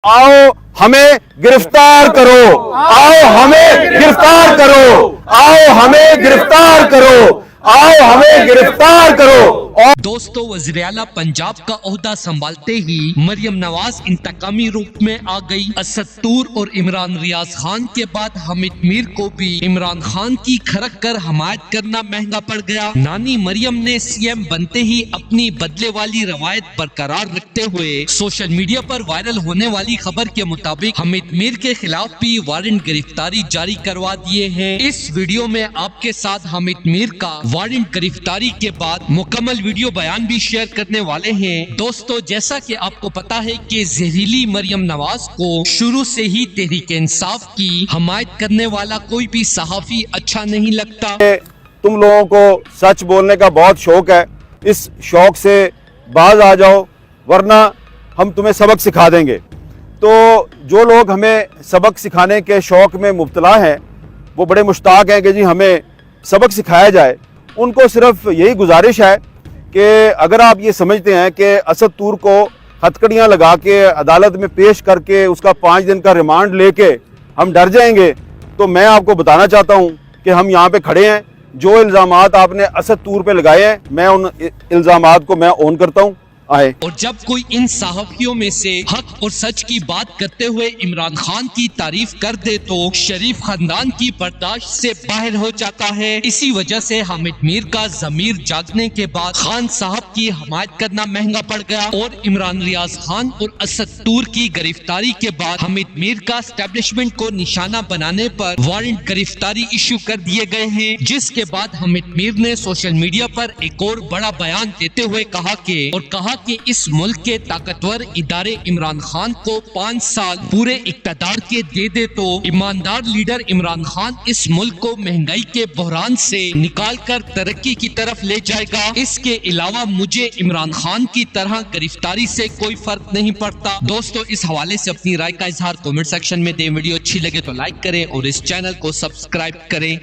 आओ हमें गिरफ्तार करो, आओ हमें गिरफ्तार करो, आओ हमें गिरफ्तार करो, आओ हमें गिरफ्तार करो। दोस्तों, वज़ीर-ए-आला पंजाब का ओहदा संभालते ही मरियम नवाज इंतकामी रूप में आ गई। असद तूर और इमरान रियाज खान के बाद हामिद मीर को भी इमरान खान की खरक कर हमायत करना महंगा पड़ गया। नानी मरियम ने सीएम बनते ही अपनी बदले वाली रवायत बरकरार रखते हुए सोशल मीडिया पर वायरल होने वाली खबर के मुताबिक हामिद मीर के खिलाफ भी वारंट गिरफ्तारी जारी करवा दिए हैं। इस वीडियो में आपके साथ हामिद मीर का वारंट गिरफ्तारी के बाद मुकम्मल वीडियो बयान भी शेयर करने वाले हैं। दोस्तों, जैसा कि आपको पता है कि जहरीली मरियम नवाज को शुरू से ही तहरीक इंसाफ की हमायत करने वाला कोई भी सहाफी अच्छा नहीं लगता। तुम लोगों को सच बोलने का बहुत शौक है, इस शौक से बाज आ जाओ वरना हम तुम्हें सबक सिखा देंगे। तो जो लोग हमें सबक सिखाने के शौक में मुब्तला हैं, वो बड़े मुश्ताक हैं कि जी हमें सबक सिखाया जाए। उनको सिर्फ यही गुजारिश है कि अगर आप ये समझते हैं कि असद तूर को हथकड़ियाँ लगा के अदालत में पेश करके उसका 5 दिन का रिमांड लेके हम डर जाएंगे, तो मैं आपको बताना चाहता हूँ कि हम यहाँ पे खड़े हैं। जो इल्ज़ामात आपने असद तूर पे लगाए हैं, मैं उन इल्ज़ामात को मैं ऑन करता हूँ। आए और जब कोई इन सहाफियों में से हक और सच की बात करते हुए इमरान खान की तारीफ कर दे तो शरीफ खानदान की बर्दाश्त से बाहर हो जाता है। इसी वजह से हामिद मीर का जमीर जागने के बाद खान साहब की हमायत करना महंगा पड़ गया और इमरान रियाज खान और असद तूर की गिरफ्तारी के बाद हामिद मीर का एस्टेब्लिशमेंट को निशाना बनाने पर वारंट गिरफ्तारी इशू कर दिए गए हैं। जिसके बाद हामिद मीर ने सोशल मीडिया पर एक और बड़ा बयान देते हुए कहा कि इस मुल्क के ताकतवर इदारे इमरान खान को 5 साल पूरे इक़्तिदार के दे दे तो ईमानदार लीडर इमरान खान इस मुल्क को महंगाई के बहरान से निकालकर तरक्की की तरफ ले जाएगा। इसके अलावा मुझे इमरान खान की तरह गिरफ्तारी से कोई फर्क नहीं पड़ता। दोस्तों, इस हवाले से अपनी राय का इजहार कमेंट सेक्शन में दें। वीडियो अच्छी लगे तो लाइक करें और इस चैनल को सब्सक्राइब करें।